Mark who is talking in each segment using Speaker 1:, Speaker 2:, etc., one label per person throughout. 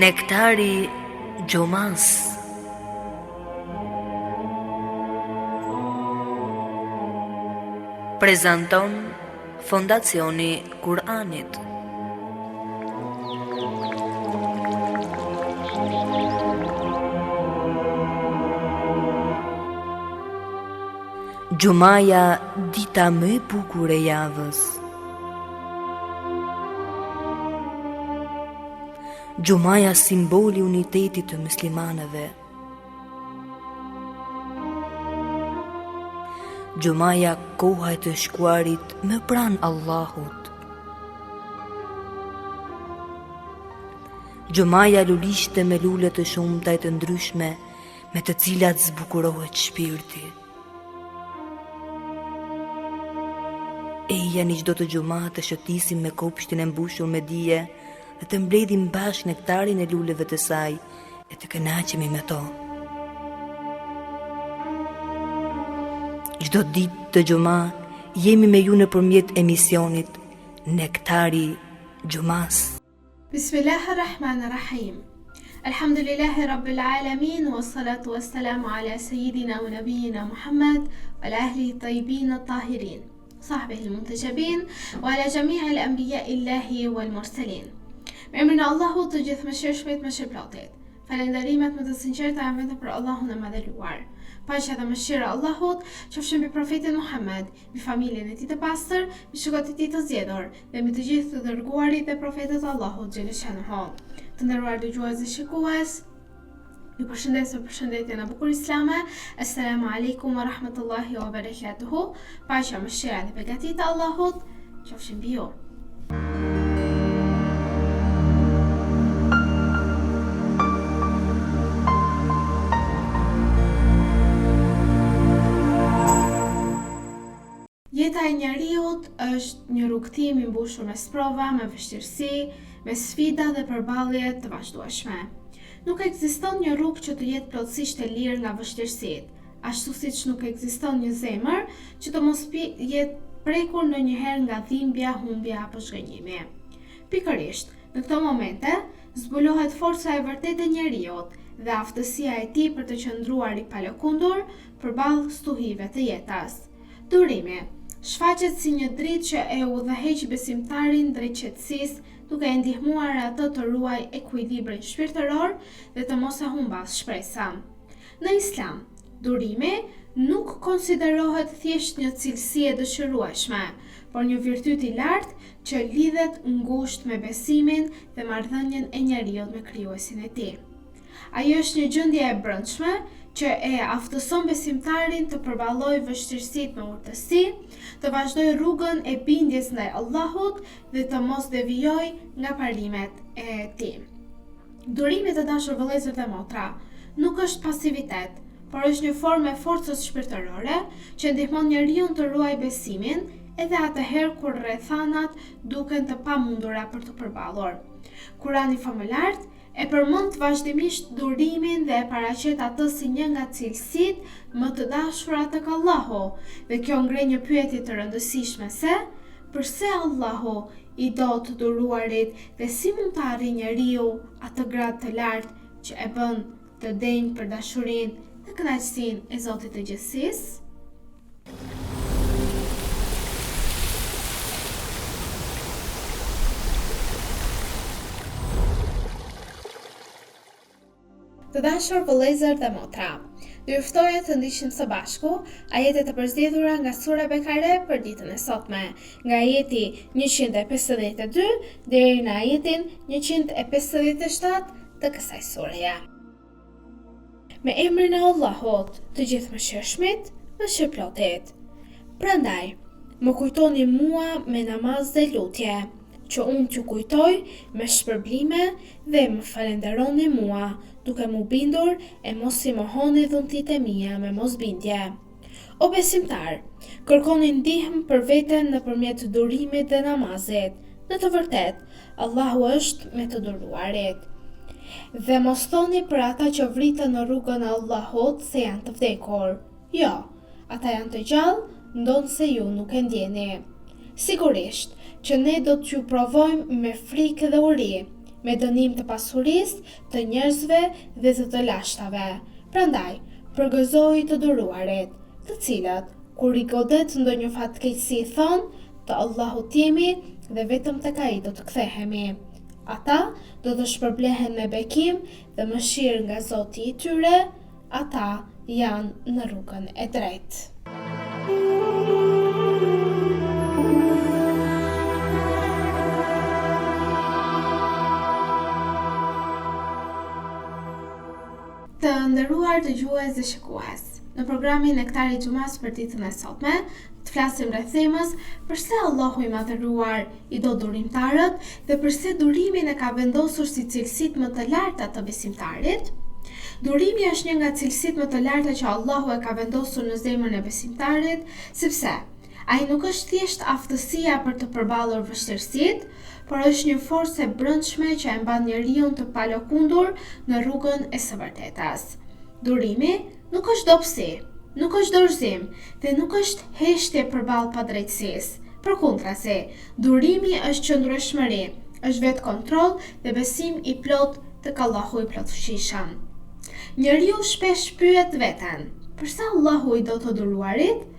Speaker 1: Nektari Gjomas. Prezanton Fondacioni Kur'anit. Gjumaja, dita më e bukur e javës. Gjumaja, simboli i unitetit të muslimanëve. Gjumaja, koha e të shkuarit më pranë Allahut. Gjumaja, lulishte me lule të shumta e të ndryshme, me të cilat zbukurohet shpirti. Eja një çdo të gjumat të shëtisim me kopshtin e mbushur me dije dhe të mbledhim bashkë nektarin e luleve të saj e të kënaqemi me to. Çdo ditë të gjuma jemi me ju nëpërmjet emisionit Nektari Gjumas.
Speaker 2: Bismillahirrahmanirrahim. Alhamdulillahi Rabbil Alamin, wa salatu wa salamu ala Sayyidina wa Nabiyina Muhammad wa ala ahlihi tayyibin at-tahirin, sahbihi al-muntajabin, wa ala jami'i al-anbiya'i Allahi wal mursalin. Me emrin e Allahut të gjithëmëshirshmit më shpërplotit. Falënderimet më të sinqerta janë vetëm për Allahun e madhëruar. Paqja dhe mëshira e Allahut qofshin mbi profetin Muhammed, mbi familjen e tij të pastër, mbi shokët e tij të zgjedhur dhe mbi të gjithë të dërguarit dhe profetët e Allahut xhaleshanuhu. Të nderuar dëgjues dhe shikues, ju përshëndes me përshëndetjen e bukur islame. Assalamu alaikum wa rahmatullahi wa barakatuhu. Paqja, mëshira dhe beqatia e Allahut qofshin mbi ju. Jeta e njeriut është një rrugëtim i mbushur me sprova, me vështirësi, me sfida dhe përballje të vazhdueshme. Nuk ekziston një rrugë që të jetë plotësisht e lirë nga vështirësitë, ashtu siç nuk ekziston një zemër që të mos jetë prekur ndonjëherë nga dhimbja, humbja apo zhgënjimi. Pikërisht, në këto momente zbulohet forca e vërtetë e njeriut dhe aftësia e tij për të qëndruar i palëkundur përballë stuhive të jetës. Durimi shfaqet si një dritë që e udhëheq besimtarin drejt qetësisë, duke e ndihmuar atë të ruaj ekuilibrin shpirtëror dhe të mos e humbas shpresën. Në Islam, durimi nuk konsiderohet thjesht një cilësi e dëshirueshme, por një virtyt i lartë që lidhet ngushtë me besimin dhe marrëdhënien e njeriut me krijuesin e tij. Ajo është një gjendje e brendshme që e aftëson besimtarin të përballojë vështirësitë me urtësi, të vazhdojë rrugën e bindjes ndaj Allahut dhe të mos devijojë nga parimet e tij. Durimi, të dashur vëllezër dhe motra, nuk është pasivitet, por është një formë e forcës shpirtërore që ndihmon njeriu të ruajë besimin edhe atëherë kur rrethanat duken të pamundura për të përballur. Kurani famëlart e përmend vazhdimisht durimin dhe e paraqet atë si një nga cilësitë më të dashura tek Allahu, dhe kjo ngre një pyetje të rëndësishme se pse Allahu i do të duruarit dhe si mund të arrijë njeriu atë grad të lartë që e bën të denjë për dashurinë dhe kënaqësinë e Zotit të gjithësisë? Të dashur vëllezër dhe motra, ju ftoj të ndiqim së bashku ajetet e përzgjedhura nga sura Bekare për ditën e sotme, nga ajeti 152 deri në ajetin 157 të kësaj sureje. Me emrin e Allahut, të gjithëmëshirshmit, mëshirëplotit. Prandaj, më kujtoni mua me namaz dhe lutje, që unë t'ju kujtoj me shpërblime dhe më falenderoni mua, duke mu bindur e mos i mohoni dhuntit e mia me mosbindje. O besimtar, kërkoni ndihmë për veten nëpërmjet durimit dhe namazit. Në të vërtetë, Allahu është me të duruarit. Dhe mos thoni për ata që vritën në rrugën e Allahut se janë të vdekur. Jo, ata janë të gjallë, ndonë se ju nuk e ndjeni. Sigurisht që ne do t'ju provojmë me frikë dhe uri, me dënim të pasurisë, të njerëzve dhe të lashtave. Prandaj, përgëzoi të duruarit, të cilët, kur i godet ndonjë fatkeqësi thonë, të Allahut jemi dhe vetëm tek ai do të kthehemi. Ata do të shpërblehen me bekim dhe mëshirë nga Zoti i tyre, ata janë në rrugën e drejtë. Të nderuar dëgjues dhe shikues, në programin Nektari i Xumas për ditën e sotme, të flasim rreth temës pse Allahu i Madhëruar i do durimtarët dhe pse durimin e ka vendosur si cilësitë më të larta të besimtarit. Durimi është një nga cilësitë më të larta që Allahu e ka vendosur në zemrën e besimtarit, sepse ai nuk është thjesht aftësia për të përballur vështirësitë, por është një forcë e brendshme që e mban njeriu të palëkundur në rrugën e së vërtetës. Durimi nuk është dobësi, nuk është dorëzim dhe nuk është heshtje përballë padrejtësisë. Përkundrazi, durimi është qëndrueshmëri, është vetë kontroll dhe besim i plot tek Allahu i plotfuqishëm. Njeriu shpesh pyet veten, pse Allahu i do të duruarit?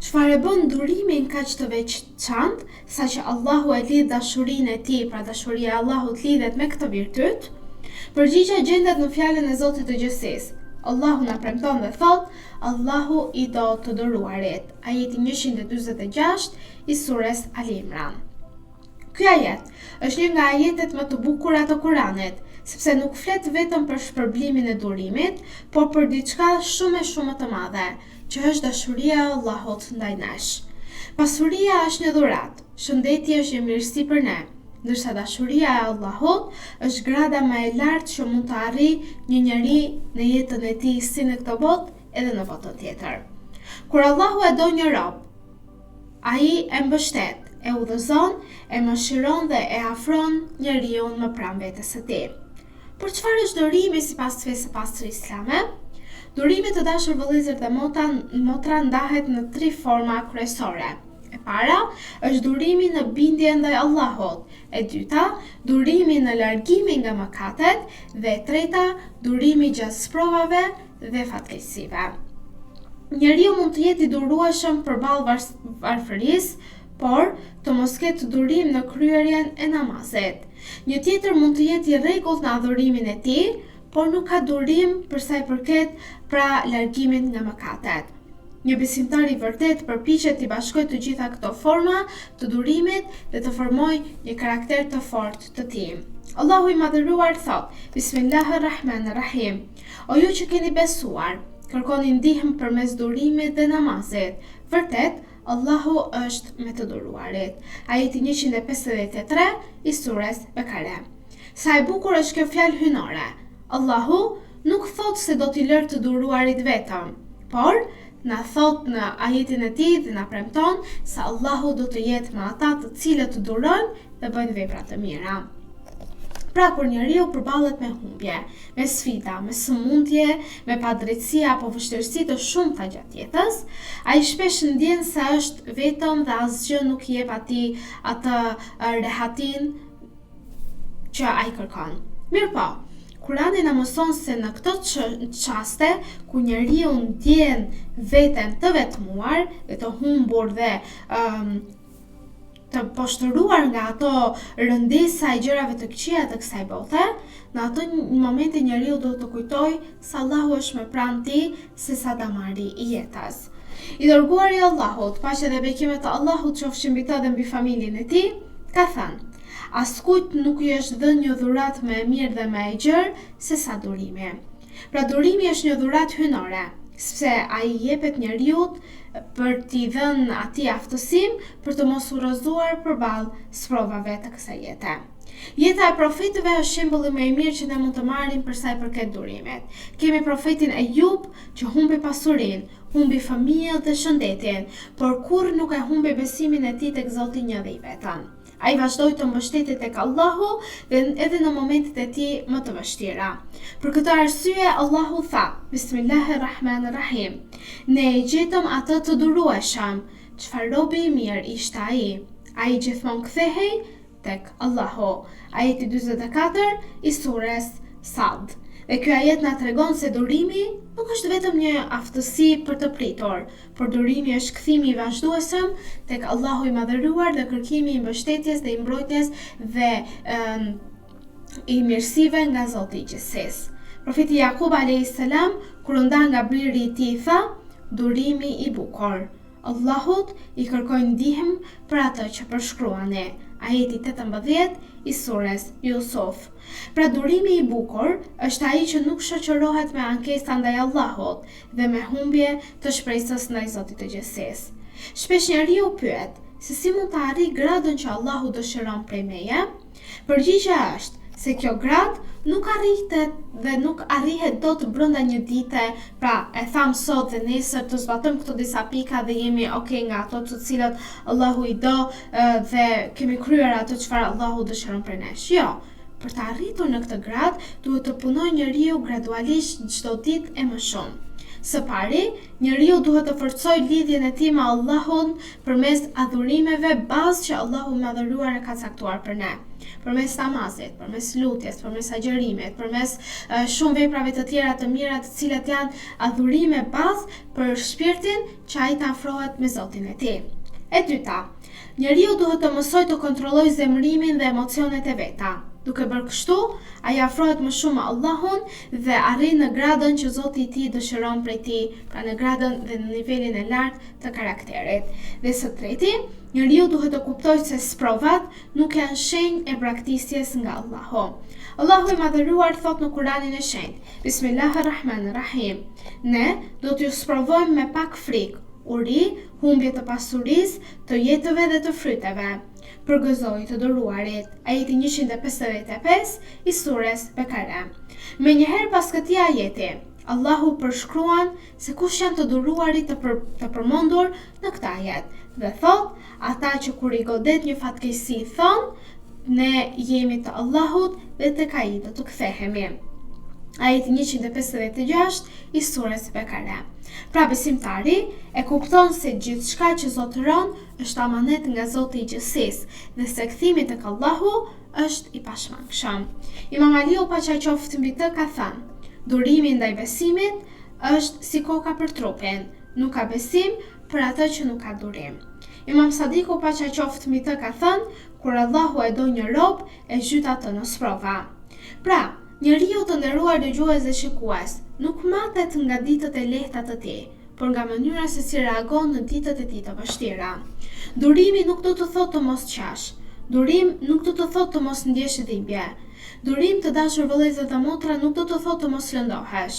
Speaker 2: Çfarë bën durimin kaq të veçantë, saqë Allahu e lidh dashurinë e tij, pra dashuria e Allahut lidhet me këtë virtyt? Përgjigjja gjendet në fjalën e Zotit të Gjithësisë. Allahu na premton dhe thot, Allahu i do të duruarit. Ajeti 146 i surës Ali Imran. Ky ajet është një nga ajetet më të bukura të Kuranit, sepse nuk flet vetëm për shpërblimin e durimit, por për diçka shumë më të madhe, që është dashuria e Allahut ndaj nesh. Pasuria është një dhuratë, shëndeti është një mirësi për ne, ndërsa dashuria e Allahut është grada më e lartë që mund të arrijë një njeri në jetën e tij si në këtë botë edhe në botën tjetër. Kur Allahu e do një rob, ai e mbështet, e udhëzon, e mëshiron dhe e afron njeriu më pranë vetes së tij. Por çfarë është durimi sipas fesë së pastër islame? Durimi të dashur vëllezër dhe motra ndahet në 3 forma kryesore. E para është durimi në bindje ndaj Allahut, e dyta durimi në largimin nga mëkatet dhe e treta durimi gjatë provave dhe fatkeqësive. Njeriu mund të jetë i durueshëm përballë varfërisë, por të mos ketë durim në kryerjen e namazit. Një tjetër mund të jetë i rregullt në adhurimin e tij, por nuk ka durim për sa i përket pra largimin nga mëkatet. Një besimtar i vërtet përpiqet të bashkojë të gjitha këto forma të durimit dhe të formojë një karakter të fortë të tij. Allahu i Madhëruar thot: Bismillahirrahmanirrahim. O ju që keni besuar, kërkoni ndihmë përmes durimit dhe namazit. Vërtet, Allahu është me të duruarit. Ajeti 153 i surës Bekare. Sa e bukur është kjo fjalë hynore. Allahu nuk thot se do t'i lërë të duruarit vetëm, por na thot në ajetin e tij dhe na premton se Allahu do të jetë me ata të cilët të durojnë dhe bëjnë vepra të mira. Pra kur njeriu përballet me humbje, me sfida, me sëmundje, me padrejtësi apo vështirësi të shumta gjatë jetës, ai shpesh ndjen se është vetëm dhe asgjë nuk i jep atij atë rehatin që ai kërkon. Mirpo, Kurani na mëson se në këto çaste ku njeriu ndjen veten të vetmuar dhe të humbur dhe të poshtëruar nga ato rëndesa e gjërave të këqija të kësaj bote, në ato momente njeriu do të kujtojë se Allahu është më pranë tij se sa damari i jetës. I dërguari i Allahut, paqja dhe bekimet e Allahut qofshin mbi të dhe mbi familjen e tij, ka thënë: Askujt nuk i është dhënë një dhuratë më e mirë dhe më e gjerë se sa durimi. Pra durimi është një dhuratë hynore, sepse ai jepet njeriu për t'i dhënë atij aftësim për të mos u rrëzuar përballë sprovave të kësaj jete. Jeta e profetëve është shembulli më i mirë që ne mund të marrim për sa i përket durimit. Kemi profetin Ejub që humbi pasurinë, humbi familjen dhe shëndetin, por kurrë nuk e humbi besimin e tij tek Zoti një dhe i vetëm. Ai vazhdoi të mbështetet tek Allahu dhe edhe në momentet e tij më të vështira. Për këtë arsye Allahu tha: Bismillahirrahmanirrahim. Ne e gjetëm atë të durueshëm, çfarë robi i mirë ishte ai. Ai gjithmonë kthehej tek Allahu. Ajeti 44 i sures Sad. Dhe ky ajet na tregon se durimi nuk është vetëm një aftësi për të pritur, por durimi është kthimi i vazhdueshëm tek Allahu i Madhëruar dhe kërkimi i mbështetjes dhe i mbrojtjes dhe i mirësive nga Zoti i Gjithësisë. Profeti Jakub a.s. kur u nda nga biri i tij tha, durimi i bukur. Allahut i kërkoj ndihmë për atë që përshkruani. Ajeti 18 i sures Yusuf. Pra durimi i bukur është ai që nuk shoqërohet me ankesa ndaj Allahut dhe me humbje të shpresës ndaj Zotit të Gjithësisë. Shpesh njeriu pyet se si mund të arrijë gradën që Allahu dëshiron prej meje. Përgjigjja është se kjo grad nuk arrihet dhe nuk arrihet dot brenda një dite, pra e tham sot dhe nesër të zbatojmë këto disa pika dhe jemi okay nga ato të cilat Allahu i do dhe kemi kryer ato çfarë Allahu dëshiron prej nesh. Jo, për të arritur në këtë grad duhet të punojë njeriu gradualisht çdo ditë e më shumë. Së pari, njeriu duhet të forcojë lidhjen e tij me Allahun përmes adhurimeve bazë që Allahu i Madhëruar e ka caktuar për ne. Përmes namazit, përmes lutjes, përmes agjërimit, përmes shumë veprave të tjera të mira të cilat janë adhurime bazë për shpirtin që ai të afrohet me Zotin e tij. E dyta, njeriu duhet të mësojë të kontrollojë zemrimin dhe emocionet e veta. Duke bërë kështu, ai afrohet më shumë me Allahun dhe arrin në gradën që Zoti i tij dëshiron prej tij, pra në gradën dhe në nivelin e lartë të karakterit. Dhe së treti, njeriu duhet të kuptojë se sprovat nuk janë shenjë e braktisjes nga Allahu. Allahu i Madhëruar thot në Kuranin e Shenjtë: Bismillahirrahmanirrahim. Ne do t'ju sprovojmë me pak frikë, uri, humbje të pasurisë, të jetëve dhe të fryteve. Përgëzoj të dëruarit. Ajeti 155 i sures Bekare. Me njëherë pas këtij ajeti, Allahu përshkruan se kush janë të duruarit të përmendur në këtë ajet dhe thot, ata që kur i godet një fatkeqësi thon, ne jemi të Allahut dhe tek ai do të kthehemi. Ajeti 156 i sures Bekare. Pra besimtari e kupton se gjithçka që zotëron është amanet nga Zoti i Gjithësisë dhe se kthimi tek Allahu është i pashmangshëm. Imam Aliu paqja qoftë mbi të ka thënë: durimi ndaj besimit është si koka për trupin, nuk ka besim për atë që nuk ka durim. Imam Sadiku paqja qoftë mbi të ka thënë: kur Allahu e do një rob, e zhyt atë në sprova. Pra, njeriu të nderuar dëgjues dhe shikues, nuk matet nga ditët e lehta të tij, por nga mënyra se si reagon në ditët e tij të vështira. Durimi nuk do të thotë të mos qash. Durim nuk do të thotë të mos ndjesh dhimbje. Durim, të dashur vëllezër dhe motra, nuk do të thotë të mos lëndohesh.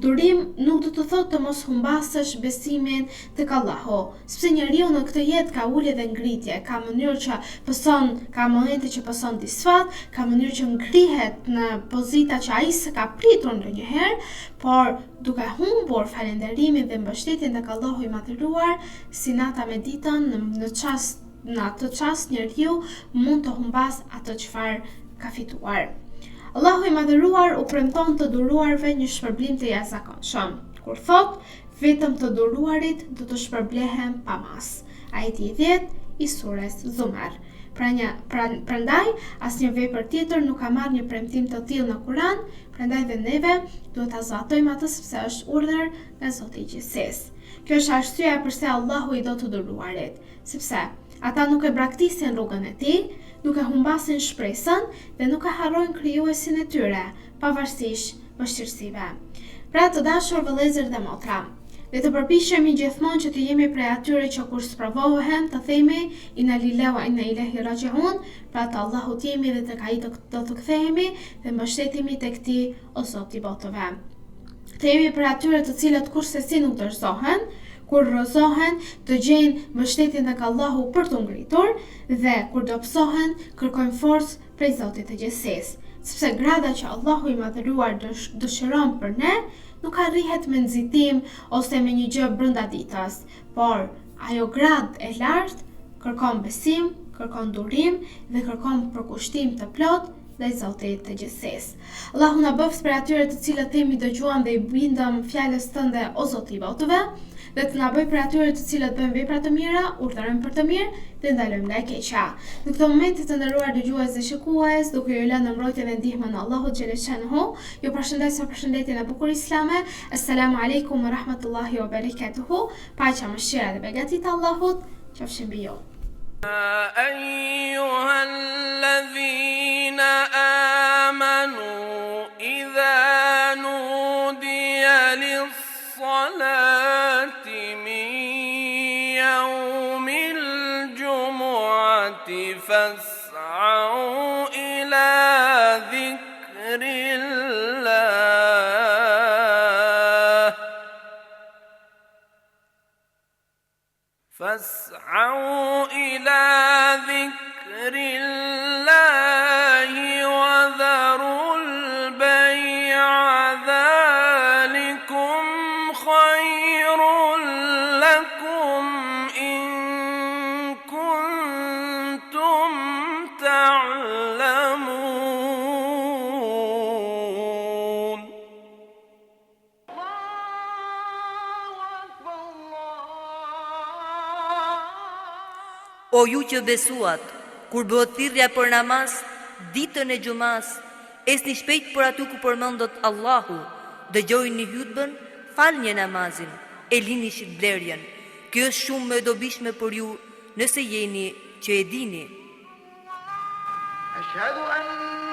Speaker 2: Durim nuk do të thotë të mos humbasësh besimin tek Allahu, sepse njeriu në këtë jetë ka ulje dhe ngritje, ka mënyrë që pëson, ka momente që pëson disfat, ka mënyrë që ngrihet në pozita që ai s'ka pritur ndonjëherë, por duke humbur falënderimin dhe mbështetjen tek Allahu i Madhëruar, si nata me ditën, në atë çast njeriu mund të humbas atë çfarë ka fituar. Allahu i Madhëruar u premton të duruarve një shpërblim të jashtëzakonshëm, kur thot, vetëm të duruarit do të shpërblehen pa mas. Ajeti 10 i sures Zumar. Prandaj, asnjë vepër tjetër nuk ka marrë një premtim të tillë në Kur'an, prandaj dhe neve duhet ta zbatojmë atë sepse është urdhër nga Zoti i Gjithësisë. Kjo është arsyeja pse Allahu i do të duruarit, sepse ata nuk e braktisin rrugën e tij, nuk e humbasin shpresën dhe nuk e harrojnë krijuesin e tyre, pavarësisht vështirësive. Pra të dashur vëllezër dhe motra, le të përpiqemi gjithmonë që të jemi prej atyre që kur sprovohen të themi inna lillahi wa inna ilaihi raji'un, pra të Allahut jemi dhe tek ai do të kthehemi dhe mbështetemi tek ti o Zoti i botëve. Të jemi prej atyre të cilët kurse si nuk dorëzohen, kur rrëzohen, të gjejnë mbështetjen tek Allahu për të ngritur dhe kur dobësohen, kërkojnë forcë prej Zotit të Gjithësisë, sepse grada që Allahu i Madhëruar dëshiron për ne nuk arrihet me nxitim ose me një gjë brenda ditës, por ajo grad e lartë kërkon besim, kërkon durim dhe kërkon përkushtim të plot ndaj Zotit të Gjithësisë. Allahu na bëft për atyre të cilët themi dëgjuam dhe i bindëm fjalës tënde o Zoti i botëve, dhe të na bëjë për atyre të cilët bëjnë vepra të mira, urdhërojnë për të mirë dhe ndalojnë nga e keqja. Në këtë moment të nderuar dëgjues dhe shikues, duke ju lënë në mbrojtjen e ndihmën e Allahut xhaleshanhu, ju përshëndes me përshëndetjen e bukur islame. Assalamu alaikum wa rahmatullahi wa barakatuhu. Paqja, mëshira dhe begatit e Allahut qofshin mbi ju.
Speaker 3: أيها الذين آمنوا إذا نودي للصلاة من يوم الجمعة فاسعوا إلى ذكر الله وذروا البيع ذلكم خير لكم إن كنتم تعلمون.
Speaker 1: O ju që besuat, kur bëhet thirrja për namaz, ditën e xumas, esni shpejt për aty ku përmendet Allahu, dëgjojini hutbën, falni namazin, e lini shitblerjen. Kjo është shumë më e dobishme për ju, nëse jeni që e dini.
Speaker 3: أشهد أن